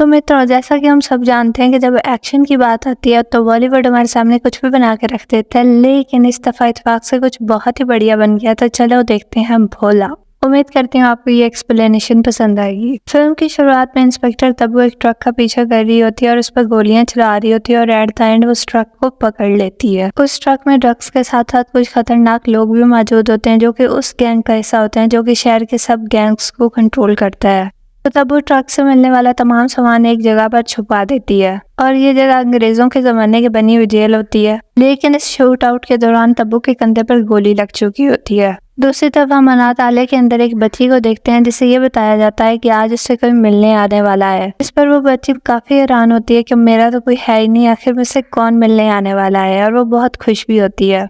तो मित्रों, जैसा कि हम सब जानते हैं कि जब एक्शन की बात आती है तो बॉलीवुड हमारे सामने कुछ भी बना के रख देता है, लेकिन इस दफा इत्तेफाक से कुछ बहुत ही बढ़िया बन गया। तो चलो देखते हैं हम भोला। उम्मीद करती हूँ आपको ये एक्सप्लेनेशन पसंद आएगी। फिल्म की शुरुआत में इंस्पेक्टर तब्बू एक ट्रक का पीछा कर रही होती है और उस पर गोलियां चला रही होती है और एट द एंड उस ट्रक को पकड़ लेती है। उस ट्रक में ड्रग्स के साथ साथ कुछ खतरनाक लोग भी मौजूद होते हैं जो कि उस गैंग का हिस्सा होते हैं, जो कि शहर के सब गैंग्स को कंट्रोल करता है। तो तब वो ट्रक से मिलने वाला तमाम सामान एक जगह पर छुपा देती है और ये जगह अंग्रेजों के जमाने की बनी हुई जेल होती है। लेकिन इस शूट आउट के दौरान तब्बू के कंधे पर गोली लग चुकी होती है। दूसरी तरफ हम अनाथ आलय के अंदर एक बच्ची को देखते हैं जिसे ये बताया जाता है कि आज उससे कोई मिलने आने वाला है। इस पर वो बच्ची काफी हैरान होती है कि मेरा तो कोई है ही नहीं, आखिर मुझसे कौन मिलने आने वाला है, और वो बहुत खुश भी होती है।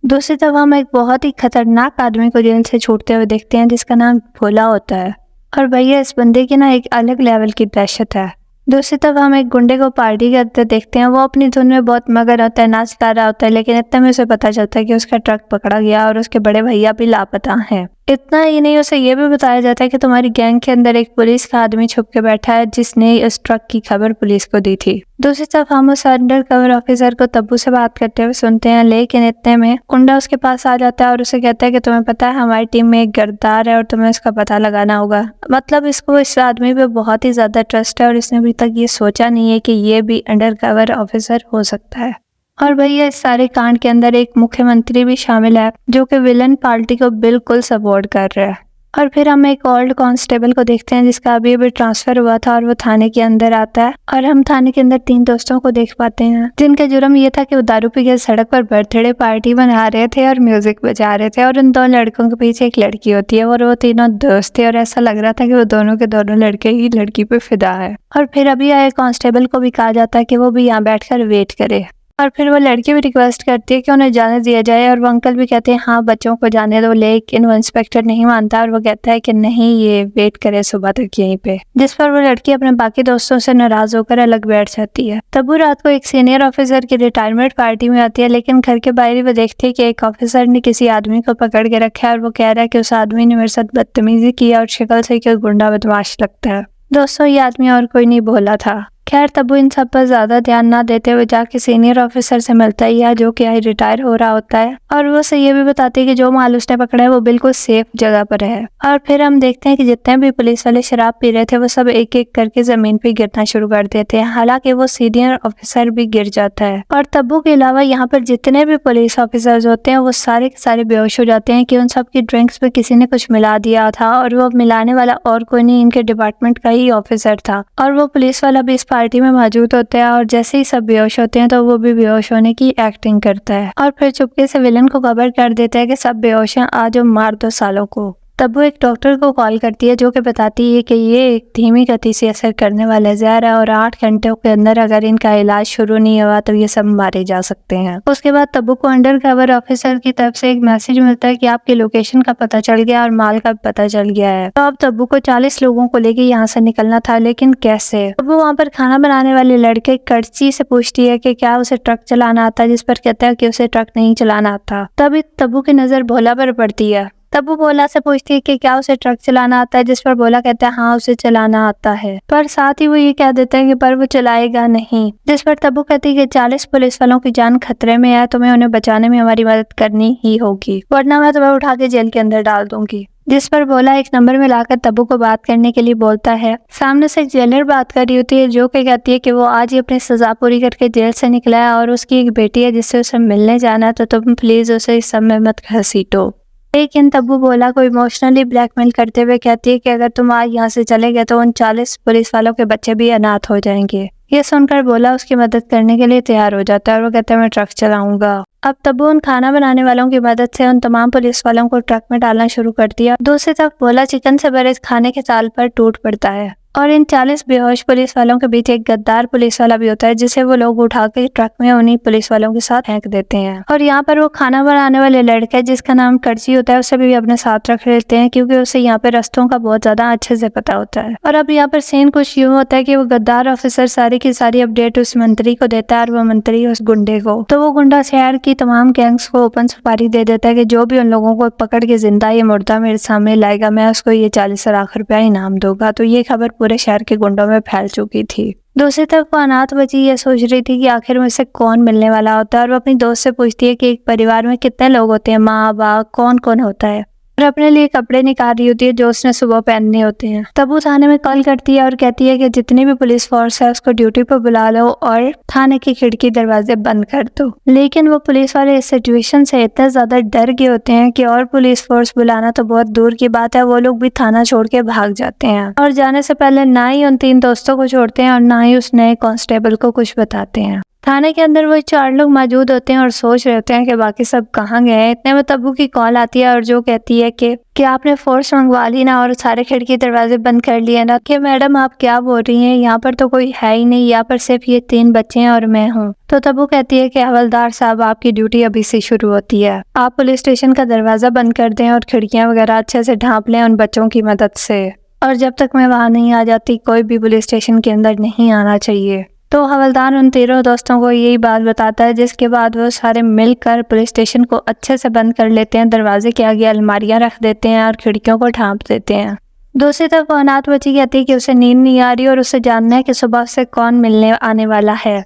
दूसरी तरफ हम एक बहुत ही खतरनाक आदमी को जेल से छूटते हुए देखते हैं जिसका नाम भोला होता है। और भैया इस बंदे की ना एक अलग लेवल की दहशत है। दूसरी तरफ हम एक गुंडे को पार्टी करते देखते हैं। वो अपनी धुन में बहुत मगन होता है, नाच गा रहा होता है, लेकिन इतने में उसे पता चलता है कि उसका ट्रक पकड़ा गया और उसके बड़े भैया भी लापता हैं। इतना ही नहीं, उसे ये भी बताया जाता है कि तुम्हारी गैंग के अंदर एक पुलिस का आदमी छुप के बैठा है जिसने इस ट्रक की खबर पुलिस को दी थी। दूसरी तरफ हम उस अंडर कवर ऑफिसर को तब्बू से बात करते हुए सुनते हैं, लेकिन इतने में गुंडा उसके पास आ जाता है और उसे कहता है कि तुम्हें पता है हमारी टीम में एक गिरफ्तार है और तुम्हें उसका पता लगाना होगा। मतलब इसको इस आदमी पे बहुत ही ज्यादा ट्रस्ट है और इसने अभी तक ये सोचा नहीं है कि ये भी अंडर कवर ऑफिसर हो सकता है। और भैया इस सारे कांड के अंदर एक मुख्यमंत्री भी शामिल है जो कि विलन पार्टी को बिल्कुल सपोर्ट कर रहा है। और फिर हम एक ओल्ड कांस्टेबल को देखते हैं जिसका अभी अभी ट्रांसफर हुआ था और वो थाने के अंदर आता है। और हम थाने के अंदर 3 दोस्तों को देख पाते हैं जिनका जुर्म ये था कि वो दारू पी के सड़क पर बर्थडे पार्टी बना रहे थे और म्यूजिक बजा रहे थे, और उन 2 लड़कों के पीछे एक लड़की होती है और वो तीनों दोस्त थे और ऐसा लग रहा था कि वो दोनों के दोनों लड़के ही लड़की पे फिदा है। और फिर अभी आए कांस्टेबल को भी कहा जाता है कि वो भी यहाँ बैठकर वेट करे। और फिर वो लड़की भी रिक्वेस्ट करती है कि उन्हें जाने दिया जाए और वो अंकल भी कहते हैं हाँ बच्चों को जाने दो, लेकिन वो इंस्पेक्टर नहीं मानता और वो कहता है कि नहीं, ये वेट करे सुबह तक यहीं पे। जिस पर वो लड़की अपने बाकी दोस्तों से नाराज होकर अलग बैठ जाती है। तब वो रात को एक सीनियर ऑफिसर की रिटायरमेंट पार्टी में आती है, लेकिन घर के बाहर वो देखती है कि एक ऑफिसर ने किसी आदमी को पकड़ के रखा है और वो कह रहा है कि उस आदमी ने मेरे साथ बदतमीजी की और शक्ल से कोई गुंडा बदमाश लगता है। दोस्तों, ये आदमी और कोई नहीं भोला था। खैर तब्बू इन सब पर ज्यादा ध्यान ना देते हुए जाके सीनियर ऑफिसर से मिलता है जो कि रिटायर हो रहा होता है, और वो से ये भी बताते हैं कि जो माल उसने पकड़ा है वो बिल्कुल सेफ जगह पर है। और फिर हम देखते हैं कि जितने भी पुलिस वाले शराब पी रहे थे वो सब एक एक करके जमीन पे गिरना शुरू कर देते हैं, हालांकि वो सीनियर ऑफिसर भी गिर जाता है। और तब्बू के अलावा यहाँ पर जितने भी पुलिस ऑफिसर्स होते हैं वो सारे के सारे बेहोश हो जाते हैं कि उन सब की ड्रिंक्स पे किसी ने कुछ मिला दिया था, और वो मिलाने वाला और कोई नहीं, इनके डिपार्टमेंट का ही ऑफिसर था। और वो पुलिस वाला भी इस पार्टी में मौजूद होते हैं और जैसे ही सब बेहोश होते हैं तो वो भी बेहोश होने की एक्टिंग करता है और फिर चुपके से विलन को खबर कर देता है कि सब बेहोश हैं, आज मार दो सालों को। तब वो एक डॉक्टर को कॉल करती है जो कि बताती है कि ये एक धीमी गति से असर करने वाला जहर है और 8 घंटों के अंदर अगर इनका इलाज शुरू नहीं हुआ तो ये सब मारे जा सकते हैं। उसके बाद तब्बू को अंडर कवर ऑफिसर की तरफ से एक मैसेज मिलता है कि आपकी लोकेशन का पता चल गया और माल का पता चल गया है। तो अब तब्बू को 40 लोगों को लेके यहाँ से निकलना था, लेकिन कैसे? तब्बू वहाँ पर खाना बनाने वाले लड़के कर्ची से पूछती है कि क्या उसे ट्रक चलाना आता है, जिस पर कहता है कि उसे ट्रक नहीं चलाना आता। तभी तब्बू की नजर भोला पर पड़ती है। तब वो भोला से पूछती है कि क्या उसे ट्रक चलाना आता है, जिस पर भोला कहता है हाँ उसे चलाना आता है, पर साथ ही वो ये कह देता है कि पर वो चलाएगा नहीं। जिस पर तब्बू कहती है कि 40 पुलिस वालों की जान खतरे में है, तुम्हें उन्हें बचाने में हमारी मदद करनी ही होगी, वरना मैं तुम्हें उठा के जेल के अंदर डाल दूंगी। जिस पर भोला एक नंबर में लाकर तब्बू को बात करने के लिए बोलता है। सामने से एक जेलर बात कर रही होती है जो कि कहती है कि वो आज ही अपनी सजा पूरी करके जेल से निकला है और उसकी एक बेटी है जिससे उसे मिलने जाना है, तो तुम प्लीज उसे इस समय मत घसीटो। लेकिन तब्बू भोला को इमोशनली ब्लैकमेल करते हुए कहती है कि अगर तुम आज यहाँ से चले गए तो उन 40 पुलिस वालों के बच्चे भी अनाथ हो जाएंगे। ये सुनकर भोला उसकी मदद करने के लिए तैयार हो जाता है और वो कहता है मैं ट्रक चलाऊंगा। अब तब्बू उन खाना बनाने वालों की मदद से उन तमाम पुलिस वालों को ट्रक में डालना शुरू कर दिया। दूसरी तरफ भोला चिकन से भरे खाने के ताल पर टूट पड़ता है और इन 40 बेहोश पुलिस वालों के बीच एक गद्दार पुलिस वाला भी होता है जिसे वो लोग उठा के ट्रक में उन्हीं पुलिस वालों के साथ फेंक देते हैं। और यहाँ पर वो खाना बनाने वाले लड़के जिसका नाम कर्ची होता है उसे भी अपने साथ रख लेते हैं क्योंकि उसे यहाँ पे रास्तों का बहुत ज्यादा अच्छे से पता होता है। और अब यहाँ पर सीन कुछ यूँ होता है कि वो गद्दार ऑफिसर सारी की सारी अपडेट उस मंत्री को देता है और वो मंत्री उस गुंडे को। तो वो गुंडा शहर की तमाम गैंग्स को ओपन सुपारी दे देता है कि जो भी उन लोगों को पकड़ के जिंदा या मुर्दा मेरे सामने लाएगा मैं उसको ये 40 लाख रुपया इनाम दूंगा। तो ये खबर पूरे शहर के गुंडों में फैल चुकी थी। दूसरी तरफ वो अनाथ बच्ची ये सोच रही थी कि आखिर मुझसे कौन मिलने वाला होता है, और वो अपनी दोस्त से पूछती है कि एक परिवार में कितने लोग होते हैं, माँ बाप कौन कौन होता है, और अपने लिए कपड़े निकाल रही होती है जो उसने सुबह पहनने होते हैं। तब वो थाने में कॉल करती है और कहती है कि जितनी भी पुलिस फोर्स है उसको ड्यूटी पर बुला लो और थाने की खिड़की दरवाजे बंद कर दो। लेकिन वो पुलिस वाले इस सिचुएशन से इतना ज्यादा डर गए होते हैं कि और पुलिस फोर्स बुलाना तो बहुत दूर की बात है, वो लोग भी थाना छोड़ के भाग जाते हैं और जाने से पहले ना ही उन 3 दोस्तों को छोड़ते हैं और ना ही उस नए कांस्टेबल को कुछ बताते हैं। थाने के अंदर वो 4 लोग मौजूद होते हैं और सोच रहे होते हैं कि बाकी सब कहाँ गए हैं। इतने में तब्बू की कॉल आती है और जो कहती है कि आपने फोर्स मंगवा ली ना और सारे खिड़की दरवाजे बंद कर लिए ना। कि मैडम आप क्या बोल रही हैं, यहाँ पर तो कोई है ही नहीं, यहाँ पर सिर्फ ये 3 बच्चे हैं और मैं हूँ। तो तब्बू कहती है कि हवलदार साहब आपकी ड्यूटी अभी से शुरू होती है, आप पुलिस स्टेशन का दरवाजा बंद कर दें और खिड़कियाँ वगैरह अच्छे से ढांप लें उन बच्चों की मदद से, और जब तक मैं वहाँ नहीं आ जाती कोई भी पुलिस स्टेशन के अंदर नहीं आना चाहिए। तो हवलदार उन 13 दोस्तों को यही बात बताता है, जिसके बाद वो सारे मिलकर पुलिस स्टेशन को अच्छे से बंद कर लेते हैं, दरवाजे के आगे अलमारियां रख देते हैं और खिड़कियों को ढांप देते हैं। दूसरी तरफ वो अनाथ बच्ची कहती है कि उसे नींद नहीं आ रही और उसे जानना है कि सुबह से कौन मिलने आने वाला है।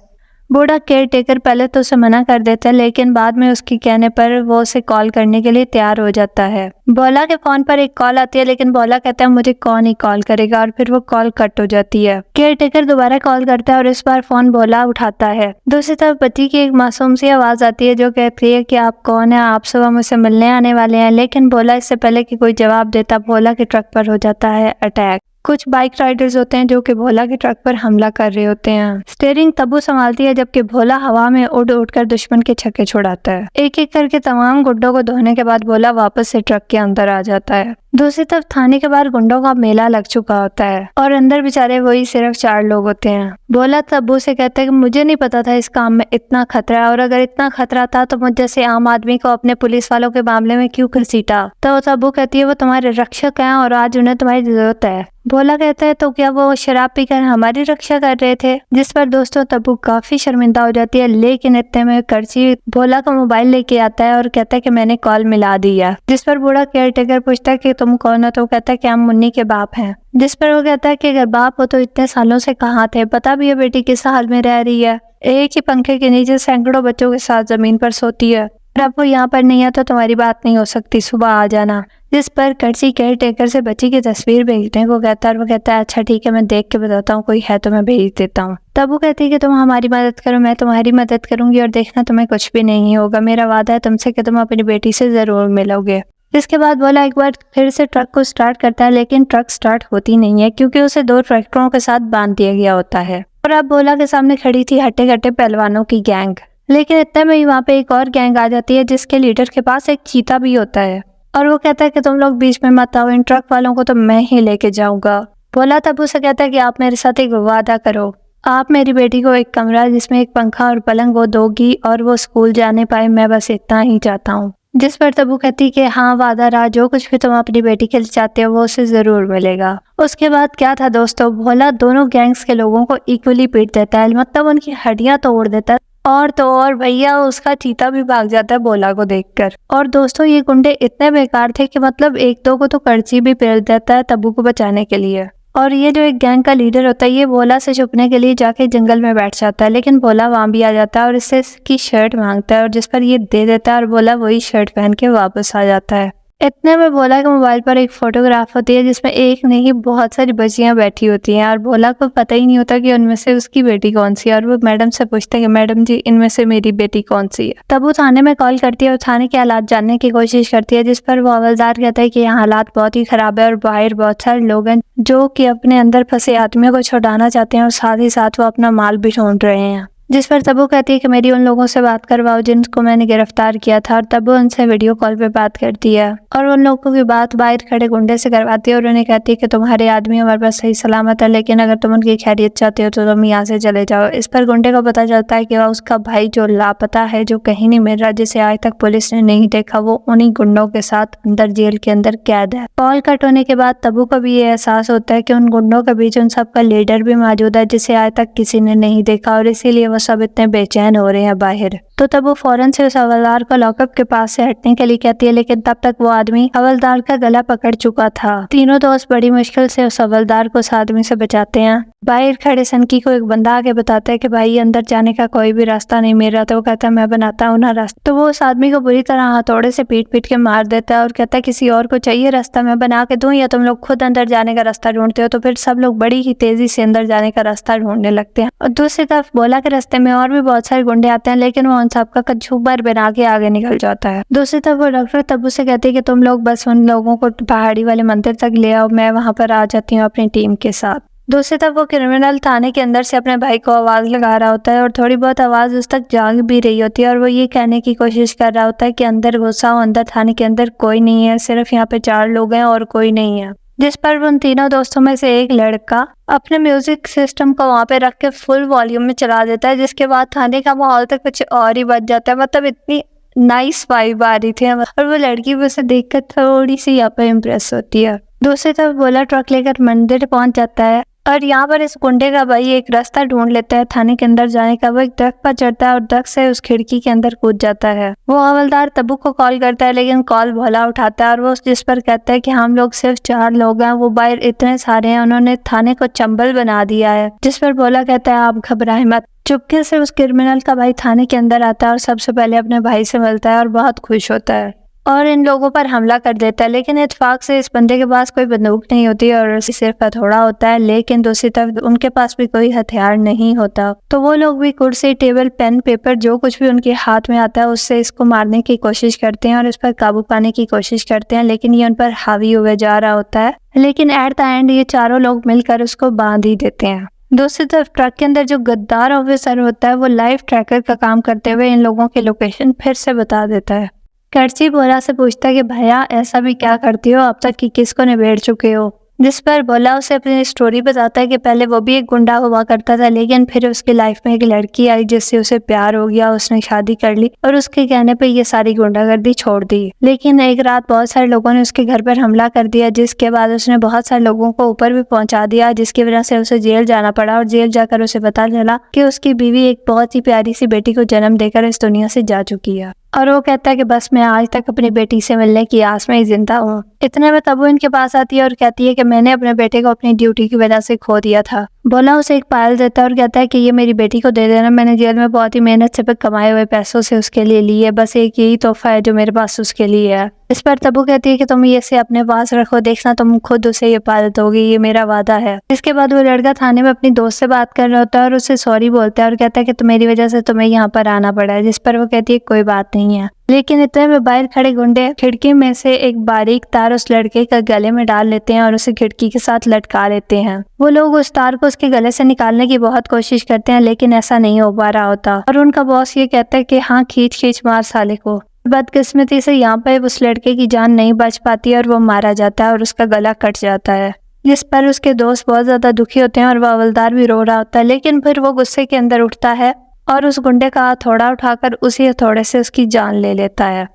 बूढ़ा केयर टेकर पहले तो उसे मना कर देता है, लेकिन बाद में उसके कहने पर वो उसे कॉल करने के लिए तैयार हो जाता है। बोला के फोन पर एक कॉल आती है, लेकिन बोला कहता है मुझे कौन ही कॉल करेगा, और फिर वो कॉल कट हो जाती है। केयर टेकर दोबारा कॉल करता है और इस बार फोन बोला उठाता है। दूसरी तरफ बच्ची की एक मासूम सी आवाज आती है जो कहती है कि आप कौन है, आप सुबह मुझसे मिलने आने वाले हैं। लेकिन बोला इससे पहले कि कोई जवाब देता, भोला के ट्रक पर हो जाता है अटैक। कुछ बाइक राइडर्स होते हैं जो कि भोला के ट्रक पर हमला कर रहे होते हैं। स्टीयरिंग तब्बू संभालती है जबकि भोला हवा में उड़ उड़कर दुश्मन के छक्के छुड़ाता है। एक एक करके तमाम गुड्डों को धोने के बाद भोला वापस से ट्रक के अंदर आ जाता है। दूसरी तरफ थाने के बाहर गुंडों का मेला लग चुका होता है और अंदर बेचारे वही सिर्फ 4 लोग होते हैं। भोला तब्बू से कहता है कि मुझे नहीं पता था इस काम में इतना खतरा है, और अगर इतना खतरा था तो मुझ जैसे आम आदमी को अपने पुलिस वालों के मामले में क्यों घसीटा। तो तब्बू कहती है वो तुम्हारे रक्षक हैं और आज उन्हें तुम्हारी जरूरत है। भोला कहता है तो क्या वो शराब पीकर हमारी रक्षा कर रहे थे, जिस पर दोस्तों तब्बू काफी शर्मिंदा हो जाती है। लेकिन इतने में करची भोला का मोबाइल लेके आता है और कहता है कि मैंने कॉल मिला दी है, जिस पर बूढ़ा केयर टेकर पूछता है कि तुम कौन हो। तो कहता है कि हम मुन्नी के बाप हैं, जिस पर वो कहता है कि अगर बाप हो तो इतने सालों से कहाँ थे, पता भी है बेटी किस हाल में रह रही है, एक ही पंखे के नीचे सैकड़ों बच्चों के साथ जमीन पर सोती है, और अब वो यहाँ पर नहीं है तो तुम्हारी बात नहीं हो सकती, सुबह आ जाना। जिस पर कर्ची केयर टेकर से बच्ची की तस्वीर भेजने को कहता है और वो कहता है अच्छा ठीक है, मैं देख के बताता हूँ, कोई है तो मैं भेज देता हूँ। तब वो कहती है कि तुम हमारी मदद करो, मैं तुम्हारी मदद करूंगी, और देखना तुम्हें कुछ भी नहीं होगा, मेरा वादा है तुमसे कि तुम अपनी बेटी से जरूर मिलोगे। इसके बाद बोला एक बार फिर से ट्रक को स्टार्ट करता है, लेकिन ट्रक स्टार्ट होती नहीं है क्योंकि उसे 2 ट्रैक्टरों के साथ बांध दिया गया होता है। और अब बोला के सामने खड़ी थी हट्टे कट्टे पहलवानों की गैंग। लेकिन इतने में ही वहाँ पे एक और गैंग आ जाती है जिसके लीडर के पास एक चीता भी होता है, और वो कहता है कि तुम लोग बीच में मत आओ, इन ट्रक वालों को तो मैं ही लेके जाऊंगा। बोला तब उसे कहता है कि आप मेरे साथ एक वादा करो, आप मेरी बेटी को एक कमरा जिसमें एक पंखा और पलंग वो दोगी और वो स्कूल जाने पाए, मैं बस इतना ही चाहता हूँ। जिस पर तब्बू कहती कि हाँ वादा रहा, जो कुछ भी तुम अपनी बेटी के लिए चाहते हो वो उसे जरूर मिलेगा। उसके बाद क्या था दोस्तों, भोला दोनों गैंग्स के लोगों को इक्वली पीट देता है, मतलब उनकी हड्डियां तोड़ देता है, और तो और भैया उसका चीता भी भाग जाता है भोला को देखकर। और दोस्तों ये गुंडे इतने बेकार थे कि मतलब 1-2 को तो करची भी पेल देता है तब्बू को बचाने के लिए। और ये जो एक गैंग का लीडर होता है ये भोला से छुपने के लिए जाके जंगल में बैठ जाता है, लेकिन भोला वहां भी आ जाता है और इससे इसकी शर्ट मांगता है, और जिस पर ये दे देता है और भोला वही शर्ट पहन के वापस आ जाता है। इतने में भोला के मोबाइल पर एक फोटोग्राफ होती है जिसमें एक नहीं बहुत सारी बच्चियां बैठी होती हैं, और भोला को पता ही नहीं होता कि उनमें से उसकी बेटी कौन सी है, और वो मैडम से पूछता है कि मैडम जी इनमें से मेरी बेटी कौन सी है। तब वो थाने में कॉल करती है और थाने के हालात जानने की कोशिश करती है, जिस पर वो हवलदार कहता है कि यहाँ हालात बहुत ही खराब है और बाहर बहुत सारे लोग हैं जो कि अपने अंदर फंसे आदमियों को छुड़ाना चाहते हैं, और साथ ही साथ वो अपना माल भी ढूंढ रहे हैं। जिस पर तब्बू कहती है कि मेरी उन लोगों से बात करवाओ जिनको मैंने गिरफ्तार किया था, और तब्बू उनसे वीडियो कॉल पे बात करती है और उन लोगों की बात बाहर खड़े गुंडे से करवाती है, और उन्हें कहती है कि तुम्हारे आदमी हमारे पास सही सलामत है, लेकिन अगर तुम उनकी खैरियत चाहते हो तो तुम यहाँ से चले जाओ। इस पर गुंडे को पता चलता है कि वह उसका भाई जो लापता है, जो कहीं नहीं मिल रहा, जिसे आज तक पुलिस ने नहीं देखा, वो उन्हीं गुंडों के साथ अंदर जेल के अंदर कैद है। कॉल कट होने के बाद तब्बू को भी ये एहसास होता है कि उन गुंडों के बीच उन सबका लीडर भी मौजूद है जिसे आज तक किसी ने नहीं देखा, और इसीलिए वो सब इतने बेचैन हो रहे हैं बाहर। तो तब वो फौरन से उस हवलदार को लॉकअप के पास से हटने के लिए कहती है, लेकिन तब तक वो आदमी हवलदार का गला पकड़ चुका था। तीनों दोस्त बड़ी मुश्किल से उस हवलदार को उस आदमी से बचाते हैं। बाहर खड़े सनकी को एक बंदा आके बताता है कि भाई अंदर जाने का कोई भी रास्ता नहीं मिल रहा। तो वो कहता है मैं बनाता हूँ ना रास्ता। तो वो उस आदमी को बुरी तरह हथौड़े से पीट पीट के मार देता है और कहता है किसी और को चाहिए रास्ता मैं बना के दूं या तुम लोग खुद अंदर जाने का रास्ता ढूंढते हो। तो फिर सब लोग बड़ी ही तेजी से अंदर जाने का रास्ता ढूंढने लगते हैं। और दूसरी तरफ भोला के रास्ते में और भी बहुत सारे गुंडे आते हैं, लेकिन वो उन सबका कछुबर बना के आगे निकल जाता है। दूसरी तरफ वो डॉक्टर तब्बू से कहती है कि तुम लोग बस उन लोगों को पहाड़ी वाले मंदिर तक ले आओ, मैं वहां पर आ जाती हूँ अपनी टीम के साथ। दूसरी तरफ वो क्रिमिनल थाने के अंदर से अपने भाई को आवाज लगा रहा होता है और थोड़ी बहुत आवाज उस तक जाग भी रही होती है और वो ये कहने की कोशिश कर रहा होता है कि अंदर घुसा हो, अंदर थाने के अंदर कोई नहीं है, सिर्फ यहाँ पे 4 लोग हैं और कोई नहीं है। जिस पर उन तीनों दोस्तों में से एक लड़का अपने म्यूजिक सिस्टम को वहाँ पे रख के फुल वॉल्यूम में चला देता है, जिसके बाद थाने का माहौल तक कुछ और ही बच जाता है। मतलब इतनी नाइस वाइब आ रही थी और वो लड़की भी उसे देखकर थोड़ी सी यहाँ पे इम्प्रेस होती है। दूसरी तरफ भोला ट्रक लेकर मंदिर पहुंच जाता है और यहाँ पर इस गुंडे का भाई एक रास्ता ढूंढ लेता है थाने के अंदर जाने का। वो एक दरख्त पर चढ़ता है और दरख्त से उस खिड़की के अंदर कूद जाता है। वो हवलदार तब्बू को कॉल करता है, लेकिन कॉल भोला उठाता है और वो जिस पर कहता है कि हम लोग सिर्फ 4 लोग हैं, वो बाहर इतने सारे हैं, उन्होंने थाने को चंबल बना दिया है। जिस पर भोला कहता है आप घबराएं मत। चुपके से उस क्रिमिनल का भाई थाने के अंदर आता है और सबसे पहले अपने भाई से मिलता है और बहुत खुश होता है और इन लोगों पर हमला कर देता है। लेकिन इत्तेफाक से इस बंदे के पास कोई बंदूक नहीं होती और सिर्फ हथौड़ा होता है, लेकिन दूसरी तरफ उनके पास भी कोई हथियार नहीं होता। तो वो लोग भी कुर्सी, टेबल, पेन, पेपर जो कुछ भी उनके हाथ में आता है उससे इसको मारने की कोशिश करते हैं और इस पर काबू पाने की कोशिश करते हैं, लेकिन ये उन पर हावी हुए जा रहा होता है। लेकिन एट द एंड ये चारों लोग मिलकर उसको बांध ही देते हैं। दूसरी तरफ ट्रक के अंदर जो गद्दार ऑफिसर होता है वो लाइव ट्रैकर का काम करते हुए इन लोगों की लोकेशन फिर से बता देता है। कर्ची भोला से पूछता है कि भैया ऐसा भी क्या करती हो, अब तक कि किसको निबेड़ चुके हो। जिस पर भोला उसे अपनी स्टोरी बताता है कि पहले वो भी एक गुंडा हुआ करता था, लेकिन फिर उसकी लाइफ में एक लड़की आई जिससे उसे प्यार हो गया, उसने शादी कर ली और उसके कहने पे ये सारी गुंडागर्दी छोड़ दी। लेकिन एक रात बहुत सारे लोगों ने उसके घर पर हमला कर दिया, जिसके बाद उसने बहुत सारे लोगों को ऊपर भी पहुंचा दिया, जिसकी वजह से उसे जेल जाना पड़ा और जेल जाकर उसे पता चला कि उसकी बीवी एक बहुत ही प्यारी सी बेटी को जन्म देकर इस दुनिया से जा चुकी है। और वो कहता है कि बस मैं आज तक अपनी बेटी से मिलने की आस में ही जिंदा हूँ। इतने में तब वो इनके पास आती है और कहती है कि मैंने अपने बेटे को अपनी ड्यूटी की वजह से खो दिया था। भोला उसे एक पायल देता है और कहता है कि ये मेरी बेटी को दे देना, मैंने जेल में बहुत ही मेहनत से कमाए हुए पैसों से उसके लिए लिए, बस एक यही तोहफा है जो मेरे पास उसके लिए है। इस पर तब्बू कहती है कि तुम ये से अपने पास रखो, देखना तुम खुद उसे ये पायल दोगी, ये मेरा वादा है। इसके बाद वो लड़का थाने में अपनी दोस्त से बात कर रहा होता है और उसे सॉरी बोलता है और कहता है कि मेरी वजह से तुम्हें यहाँ पर आना पड़ा है। जिस पर वो कहती है कोई बात नहीं है। लेकिन इतने में बाहर खड़े गुंडे खिड़की में से एक बारीक तार उस लड़के का गले में डाल लेते हैं और उसे खिड़की के साथ लटका लेते हैं। वो लोग उस तार को उसके गले से निकालने की बहुत कोशिश करते हैं, लेकिन ऐसा नहीं हो पा रहा होता और उनका बॉस ये कहता है कि हाँ खींच खींच मार साले को। बदकिस्मती से यहाँ पे उस लड़के की जान नहीं बच पाती और वो मारा जाता है और उसका गला कट जाता है। जिस पर उसके दोस्त बहुत ज्यादा दुखी होते हैं और वह हवलदार भी रो रहा होता है। लेकिन फिर वो गुस्से के अंदर उठता है और उस गुंडे का हथौड़ा उठाकर उसी हथौड़े से उसकी जान ले लेता है।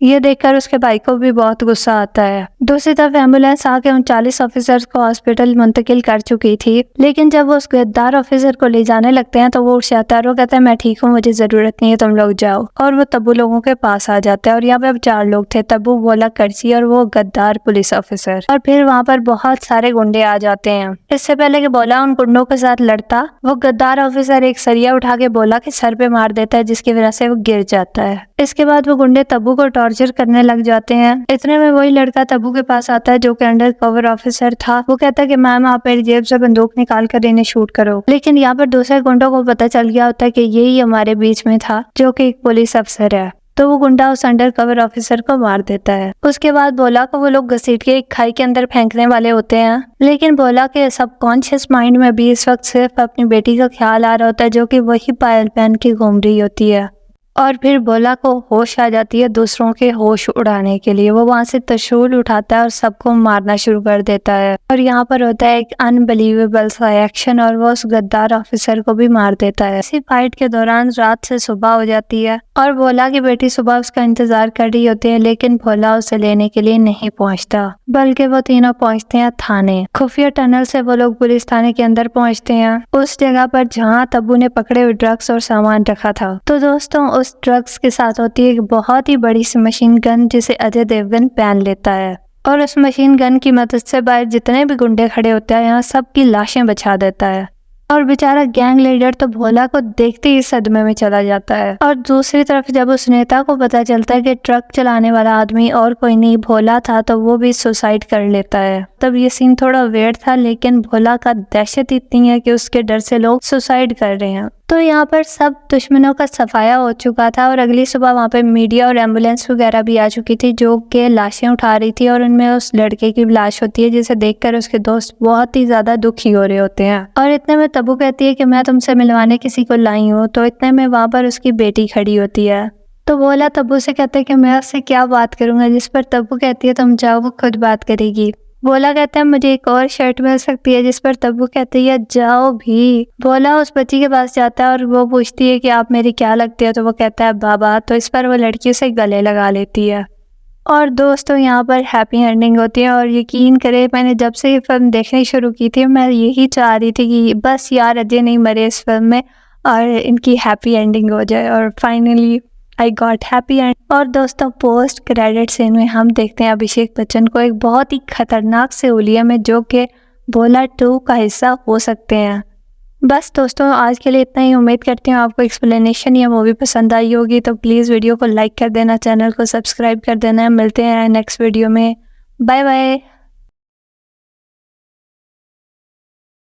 ये देखकर उसके भाई को भी बहुत गुस्सा आता है। दूसरी तरफ एम्बुलेंस आके उन 40 ऑफिसर्स को हॉस्पिटल मुंतकिल कर चुकी थी, लेकिन जब वो उस गद्दार ऑफिसर को ले जाने लगते हैं तो वो उठ जाता है और वो कहता है मैं ठीक हूँ, मुझे जरूरत नहीं है, तुम लोग जाओ। और वो तब्बू लोगों के पास आ जाता है और यहाँ पे अब 4 लोग थे, तब्बू, भोला, कर्ची और वो गद्दार पुलिस ऑफिसर। और फिर वहाँ पर बहुत सारे गुंडे आ जाते हैं। इससे पहले कि भोला उन गुंडों के साथ लड़ता, वो गद्दार ऑफिसर एक सरिया उठा के भोला के सर पे मार देता है, जिसकी वजह से वो गिर जाता है। इसके बाद वो गुंडे तब्बू को टॉर्चर करने लग जाते हैं। इतने में वही लड़का तब्बू के पास आता है जो कि अंडर कवर ऑफिसर था। वो कहता है कि मैम आप मेरी जेब से बंदूक निकाल कर इन्हें शूट करो। लेकिन यहाँ पर दूसरे गुंडों को पता चल गया होता है कि यही हमारे बीच में था जो कि एक पुलिस अफसर है। तो वो गुंडा उस अंडर कवर ऑफिसर को मार देता है। उसके बाद भोला को वो लोग घसीट के एक खाई के अंदर फेंकने वाले होते हैं, लेकिन भोला के सबकॉन्शियस माइंड में भी इस वक्त सिर्फ अपनी बेटी का ख्याल आ रहा होता है जो कि वही पायल पहन के घूम रही होती है। और फिर भोला को होश आ जाती है दूसरों के होश उड़ाने के लिए। वो वहाँ से त्रिशूल उठाता है और सबको मारना शुरू कर देता है। और यहाँ पर होता है एक अनबिलीवेबल सा एक्शन और वो उस गद्दार ऑफिसर को भी मार देता है। इसी फाइट के दौरान रात से सुबह हो जाती है और भोला की बेटी सुबह उसका इंतजार कर रही होती है, लेकिन भोला उसे लेने के लिए नहीं पहुँचता, बल्कि वो तीनों पहुँचते हैं थाने। खुफिया टनल से वो लोग पुलिस थाने के अंदर पहुँचते हैं, उस जगह पर जहाँ तब्बू ने पकड़े हुए ड्रग्स और सामान रखा था। तो दोस्तों उस ड्रग्स के साथ होती है एक बहुत ही बड़ी सी मशीन गन जिसे अजय देवगन पहन लेता है और उस मशीन गन की मदद से बाहर जितने भी गुंडे खड़े होते हैं यहाँ सबकी लाशें बचा देता है और बेचारा गैंग लीडर तो भोला को देखते ही सदमे में चला जाता है। और दूसरी तरफ जब उस नेता को पता चलता है कि ट्रक चलाने वाला आदमी और कोई नहीं भोला था तो वो भी सुसाइड कर लेता है। तब ये सीन थोड़ा वेird था, लेकिन भोला का दहशत इतनी है कि उसके डर से लोग सुसाइड कर रहे हैं। तो यहाँ पर सब दुश्मनों का सफाया हो चुका था और अगली सुबह वहाँ पे मीडिया और एम्बुलेंस वगैरह भी आ चुकी थी जो कि लाशें उठा रही थी और उनमें उस लड़के की लाश होती है जिसे देखकर उसके दोस्त बहुत ही ज्यादा दुखी हो रहे होते हैं। और इतने में तब्बू कहती है कि मैं तुमसे मिलवाने किसी को लाई हूँ। तो इतने में वहाँ पर उसकी बेटी खड़ी होती है। तो भोला तब्बू से कहते हैं कि मैं उससे क्या बात करूंगा, जिस पर तब्बू कहती है तुम जाओ, वो खुद बात करेगी। भोला कहता है मुझे एक और शर्ट मिल सकती है, जिस पर तब्बू कहती है जाओ भी। भोला उस बच्ची के पास जाता है और वो पूछती है कि आप मेरी क्या लगती है, तो वो कहता है बाबा। तो इस पर वो लड़की उसे गले लगा लेती है। और दोस्तों यहाँ पर हैप्पी एंडिंग होती है और यकीन करें मैंने जब से ये फिल्म देखनी शुरू की थी मैं यही चाह रही थी कि बस यार अजय नहीं मरे इस फिल्म में और इनकी हैप्पी एंडिंग हो जाए और finally I got happy and. और दोस्तों पोस्ट क्रेडिट सीन में हम देखते हैं अभिषेक बच्चन को एक बहुत ही खतरनाक से हुलिया में जो कि भोला 2 का हिस्सा हो सकते हैं। बस दोस्तों आज के लिए इतना ही। उम्मीद करती हूँ आपको एक्सप्लेनेशन या मूवी पसंद आई होगी, तो प्लीज़ वीडियो को लाइक कर देना, चैनल को सब्सक्राइब कर देना। मिलते हैं नेक्स्ट वीडियो में। Bye bye.